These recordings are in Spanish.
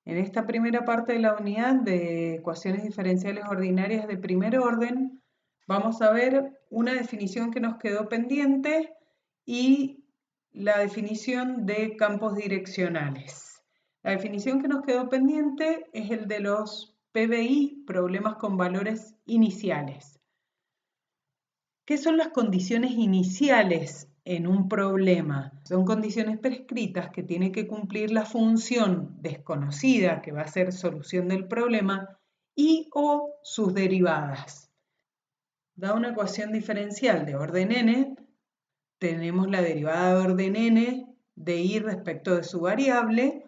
En esta primera parte de la unidad de ecuaciones diferenciales ordinarias de primer orden, vamos a ver una definición que nos quedó pendiente y la definición de campos direccionales. La definición que nos quedó pendiente es el de los PBI, problemas con valores iniciales. ¿Qué son las condiciones iniciales en un problema? Son condiciones prescritas que tiene que cumplir la función desconocida, que va a ser solución del problema, y o sus derivadas. Da una ecuación diferencial de orden n, tenemos la derivada de orden n de y respecto de su variable,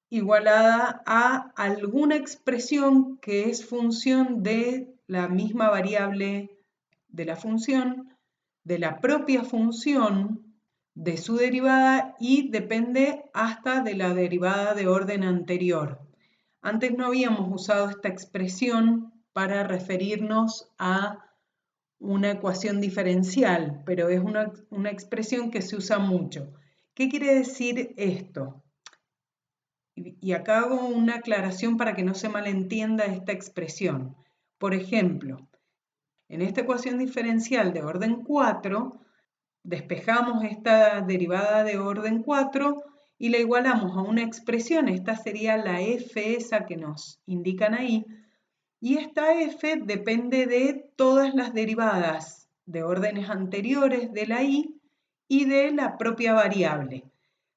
igualada a alguna expresión que es función de la misma variable de la función, de la propia función, de su derivada y depende hasta de la derivada de orden anterior. Antes no habíamos usado esta expresión para referirnos a una ecuación diferencial, pero es una expresión que se usa mucho. ¿Qué quiere decir esto? Y acá hago una aclaración para que no se malentienda esta expresión. Por ejemplo, en esta ecuación diferencial de orden 4, despejamos esta derivada de orden 4 y la igualamos a una expresión. Esta sería la f esa que nos indican ahí. Y esta f depende de todas las derivadas de órdenes anteriores de la y de la propia variable.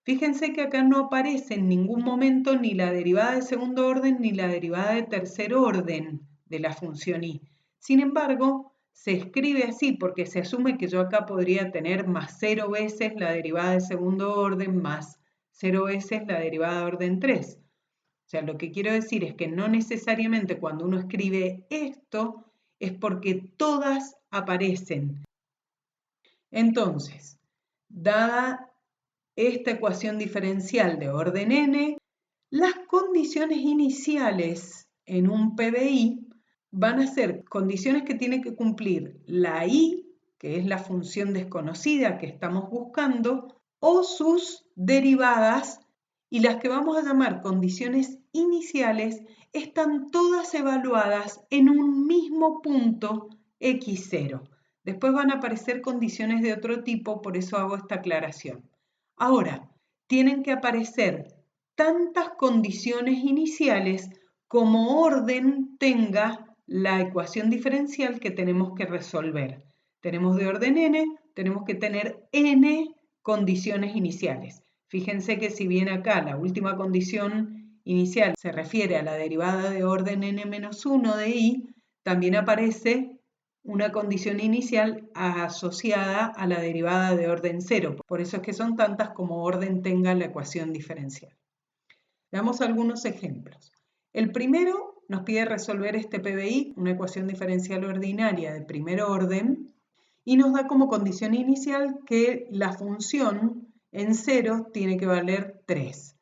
Fíjense que acá no aparece en ningún momento ni la derivada de segundo orden ni la derivada de tercer orden de la función y. Sin embargo, se escribe así porque se asume que yo acá podría tener más 0 veces la derivada de segundo orden más 0 veces la derivada de orden 3. O sea, lo que quiero decir es que no necesariamente cuando uno escribe esto es porque todas aparecen. Entonces, dada esta ecuación diferencial de orden n, las condiciones iniciales en un PBI van a ser condiciones que tiene que cumplir la y, que es la función desconocida que estamos buscando, o sus derivadas, y las que vamos a llamar condiciones iniciales están todas evaluadas en un mismo punto x0. Después van a aparecer condiciones de otro tipo, por eso hago esta aclaración. Ahora, tienen que aparecer tantas condiciones iniciales como orden tenga la ecuación diferencial que tenemos que resolver. Tenemos de orden n, tenemos que tener n condiciones iniciales. Fíjense que si bien acá la última condición inicial se refiere a la derivada de orden n-1 de y, también aparece una condición inicial asociada a la derivada de orden 0. Por eso es que son tantas como orden tenga la ecuación diferencial. Veamos algunos ejemplos. El primero nos pide resolver este PBI, una ecuación diferencial ordinaria de primer orden, y nos da como condición inicial que la función en 0 tiene que valer 3.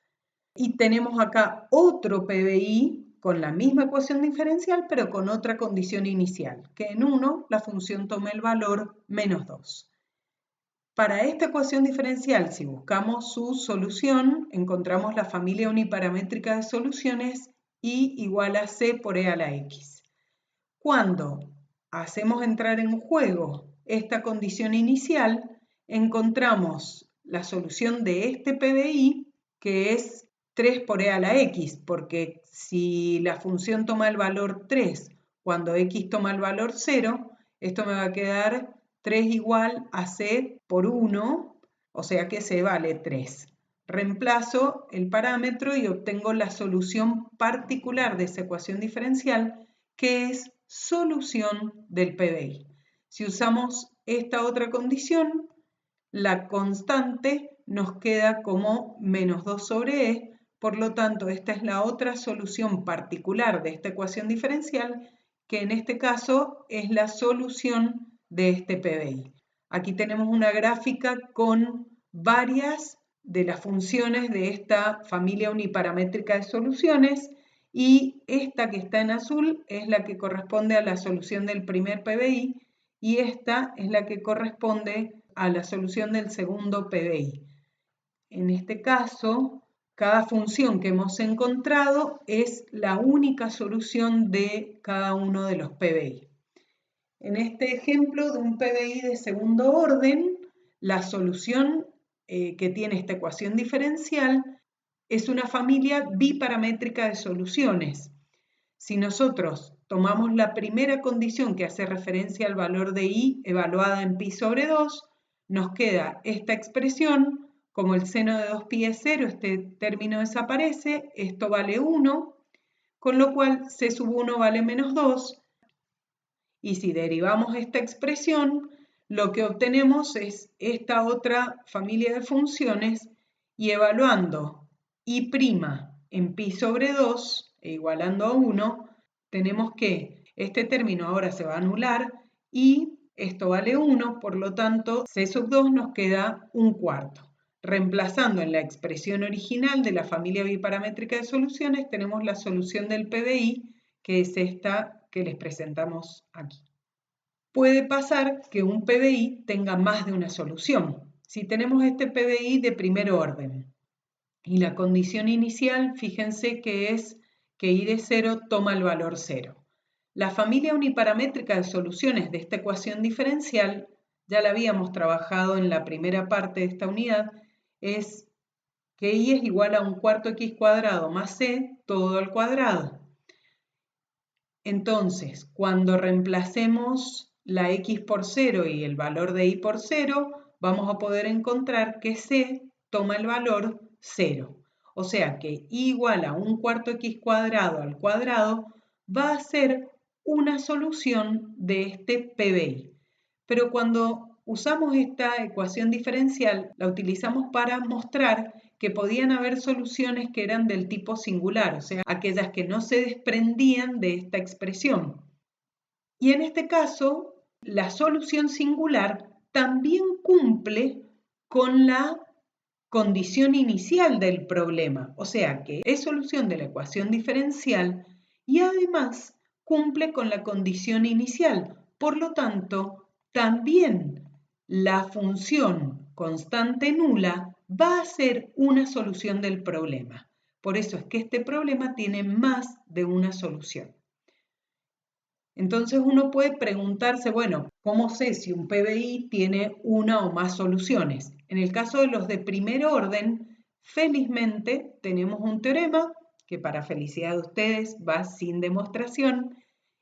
Y tenemos acá otro PBI con la misma ecuación diferencial, pero con otra condición inicial, que en 1 la función toma el valor menos 2. Para esta ecuación diferencial, si buscamos su solución, encontramos la familia uniparamétrica de soluciones y igual a c por e a la x. Cuando hacemos entrar en juego esta condición inicial, encontramos la solución de este PBI, que es 3 por e a la x, porque si la función toma el valor 3 cuando x toma el valor 0, esto me va a quedar 3 igual a c por 1, o sea que c vale 3. Reemplazo el parámetro y obtengo la solución particular de esa ecuación diferencial, que es solución del PBI. Si usamos esta otra condición, la constante nos queda como menos 2 sobre e, por lo tanto esta es la otra solución particular de esta ecuación diferencial, que en este caso es la solución de este PBI. Aquí tenemos una gráfica con varias de las funciones de esta familia uniparamétrica de soluciones, y esta que está en azul es la que corresponde a la solución del primer PBI y esta es la que corresponde a la solución del segundo PBI. En este caso, cada función que hemos encontrado es la única solución de cada uno de los PBI. En este ejemplo de un PBI de segundo orden, la solución que tiene esta ecuación diferencial es una familia biparamétrica de soluciones. Si nosotros tomamos la primera condición que hace referencia al valor de I evaluada en pi sobre 2, nos queda esta expresión, como el seno de 2pi es 0, este término desaparece, esto vale 1, con lo cual c sub 1 vale menos 2, y si derivamos esta expresión, lo que obtenemos es esta otra familia de funciones, y evaluando I' en pi sobre 2 e igualando a 1, tenemos que este término ahora se va a anular y esto vale 1, por lo tanto c sub 2 nos queda 1/4. Reemplazando en la expresión original de la familia biparamétrica de soluciones, tenemos la solución del PBI, que es esta que les presentamos aquí. Puede pasar que un PBI tenga más de una solución. Si tenemos este PBI de primer orden y la condición inicial, fíjense que es que I de 0 toma el valor 0. La familia uniparamétrica de soluciones de esta ecuación diferencial, ya la habíamos trabajado en la primera parte de esta unidad, es que I es igual a 1/4 x cuadrado más c todo al cuadrado. Entonces, cuando reemplacemos la x por 0 y el valor de I por 0, vamos a poder encontrar que c toma el valor 0. O sea que I igual a 1/4 x cuadrado al cuadrado va a ser una solución de este PBI. Pero cuando usamos esta ecuación diferencial, la utilizamos para mostrar que podían haber soluciones que eran del tipo singular, o sea, aquellas que no se desprendían de esta expresión. Y en este caso, la solución singular también cumple con la condición inicial del problema, o sea que es solución de la ecuación diferencial y además cumple con la condición inicial. Por lo tanto, también la función constante nula va a ser una solución del problema. Por eso es que este problema tiene más de una solución. Entonces uno puede preguntarse, bueno, ¿cómo sé si un PBI tiene una o más soluciones? En el caso de los de primer orden, felizmente tenemos un teorema que para felicidad de ustedes va sin demostración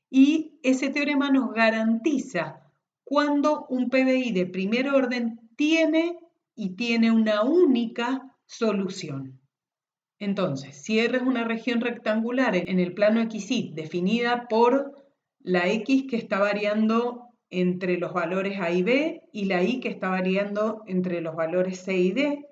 y ese teorema nos garantiza cuando un PBI de primer orden tiene una única solución. Entonces, si R es una región rectangular en el plano XY definida por la X que está variando entre los valores A y B y la Y que está variando entre los valores C y D,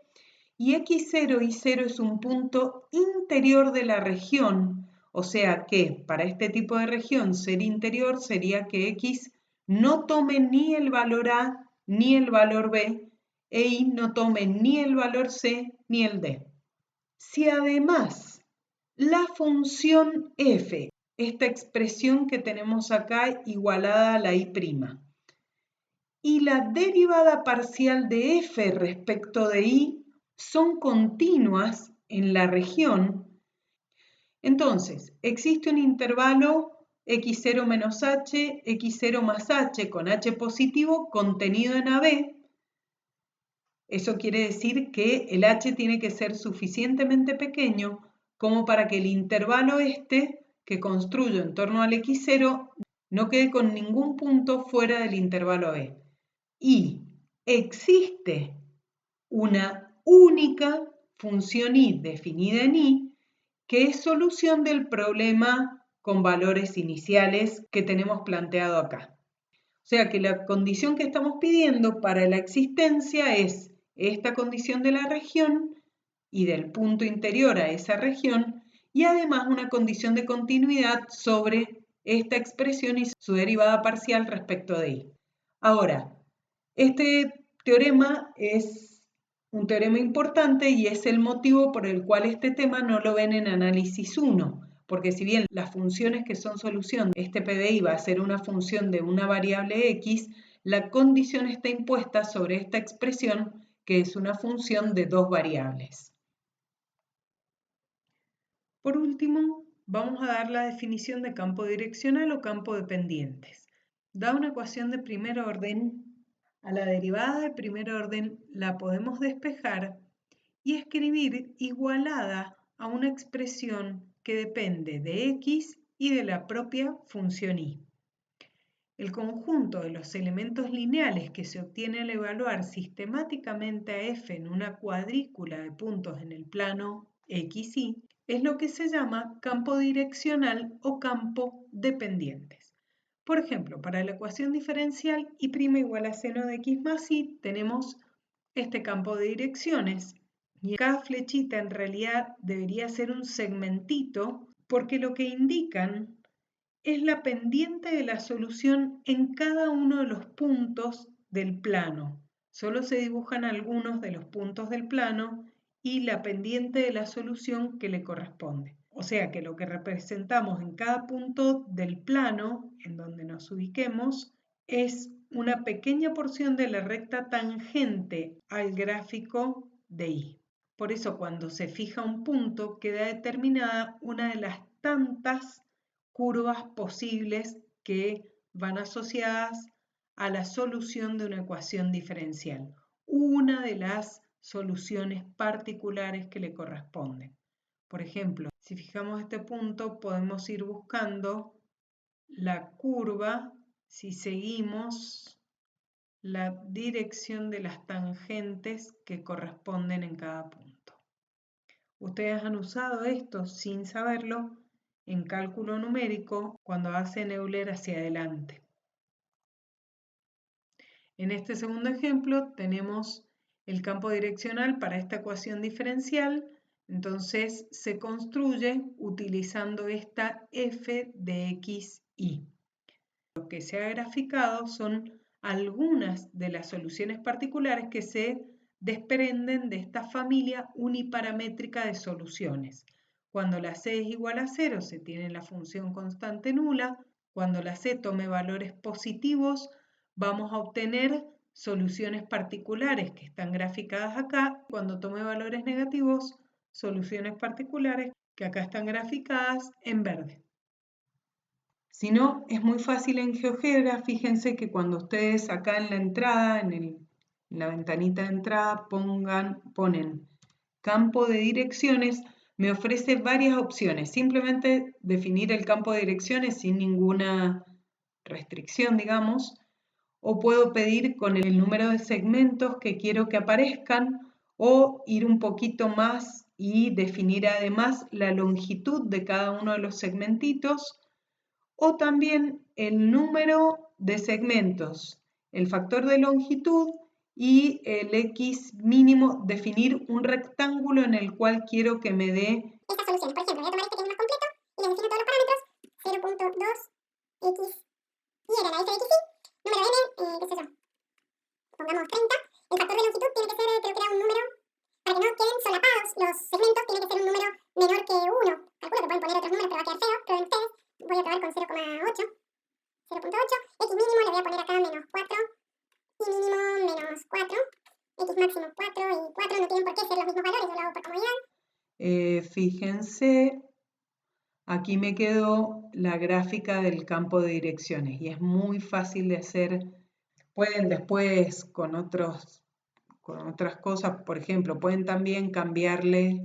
y X0 y 0 es un punto interior de la región, o sea que para este tipo de región ser interior sería que X no tome ni el valor A ni el valor B e Y no tome ni el valor C ni el D. Si además la función f, esta expresión que tenemos acá igualada a la I', y la derivada parcial de f respecto de I son continuas en la región, entonces existe un intervalo x0 menos h, x0 más h con h positivo contenido en AB. Eso quiere decir que el h tiene que ser suficientemente pequeño como para que el intervalo este que construyo en torno al x0 no quede con ningún punto fuera del intervalo B. Y existe una única función y definida en I que es solución del problema con valores iniciales que tenemos planteado acá. O sea que la condición que estamos pidiendo para la existencia es esta condición de la región y del punto interior a esa región y además una condición de continuidad sobre esta expresión y su derivada parcial respecto de I. Ahora, este teorema es un teorema importante y es el motivo por el cual este tema no lo ven en análisis 1, porque si bien las funciones que son solución, este PBI va a ser una función de una variable X, la condición está impuesta sobre esta expresión que es una función de dos variables. Por último, vamos a dar la definición de campo direccional o campo de pendientes. Da una ecuación de primer orden, a la derivada de primer orden la podemos despejar y escribir igualada a una expresión que depende de x y de la propia función y. El conjunto de los elementos lineales que se obtiene al evaluar sistemáticamente a f en una cuadrícula de puntos en el plano x, y es lo que se llama campo direccional o campo de pendientes. Por ejemplo, para la ecuación diferencial y' igual a seno de x más y tenemos este campo de direcciones y cada flechita en realidad debería ser un segmentito porque lo que indican es la pendiente de la solución en cada uno de los puntos del plano. Solo se dibujan algunos de los puntos del plano y la pendiente de la solución que le corresponde. O sea que lo que representamos en cada punto del plano, en donde nos ubiquemos, es una pequeña porción de la recta tangente al gráfico de y. Por eso cuando se fija un punto queda determinada una de las tantas curvas posibles que van asociadas a la solución de una ecuación diferencial, una de las soluciones particulares que le corresponden. Por ejemplo, si fijamos este punto, podemos ir buscando la curva si seguimos la dirección de las tangentes que corresponden en cada punto. Ustedes han usado esto sin saberlo en cálculo numérico cuando hacen Euler hacia adelante. En este segundo ejemplo tenemos el campo direccional para esta ecuación diferencial, entonces se construye utilizando esta f de x, y. Lo que se ha graficado son algunas de las soluciones particulares que se desprenden de esta familia uniparamétrica de soluciones. Cuando la c es igual a 0 se tiene la función constante nula. Cuando la c tome valores positivos vamos a obtener soluciones particulares que están graficadas acá. Cuando tome valores negativos, soluciones particulares que acá están graficadas en verde. Si no, es muy fácil en GeoGebra. Fíjense que cuando ustedes acá en la entrada, en la ventanita de entrada, ponen campo de direcciones, me ofrece varias opciones. Simplemente definir el campo de direcciones sin ninguna restricción, digamos, o puedo pedir con el número de segmentos que quiero que aparezcan, o ir un poquito más y definir además la longitud de cada uno de los segmentitos, o también el número de segmentos, el factor de longitud y el x mínimo, definir un rectángulo en el cual quiero que me dé estas soluciones. Por ejemplo, voy a tomar este que es más completo y le defino todos los parámetros, 0.2x y a la f de x, número n, qué sé yo, pongamos 30. El factor de longitud tiene que ser, creo que era un número, para que no queden solapados los segmentos, tiene que ser un número menor que 1. Calculo que pueden poner otros números, pero va a quedar feo, pero en ustedes voy a probar con 0.8. 0.8, x mínimo le voy a poner acá menos 4, y mínimo menos 4, x máximo 4 y 4 no tienen por qué ser los mismos valores, yo lo hago por comodidad. Fíjense, aquí me quedó la gráfica del campo de direcciones y es muy fácil de hacer. Pueden después con otras cosas, por ejemplo, pueden también cambiarle.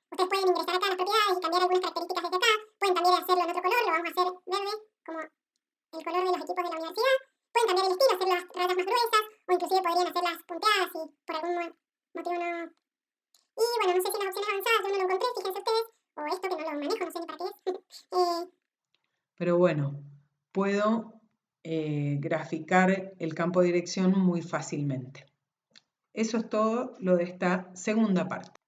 Ustedes pueden ingresar acá a las propiedades y cambiar algunas características desde acá. Pueden también hacerlo en otro color, lo vamos a hacer verde, como el color de los equipos de la universidad. Pueden cambiar el estilo, hacer las rayas más gruesas, o inclusive podrían hacerlas punteadas si por algún motivo no. Y bueno, no sé si en las opciones avanzadas yo no lo encontré, fíjense ustedes, o esto que no lo manejo, no sé ni para qué es. Pero bueno, puedo graficar el campo de dirección muy fácilmente. Eso es todo lo de esta segunda parte.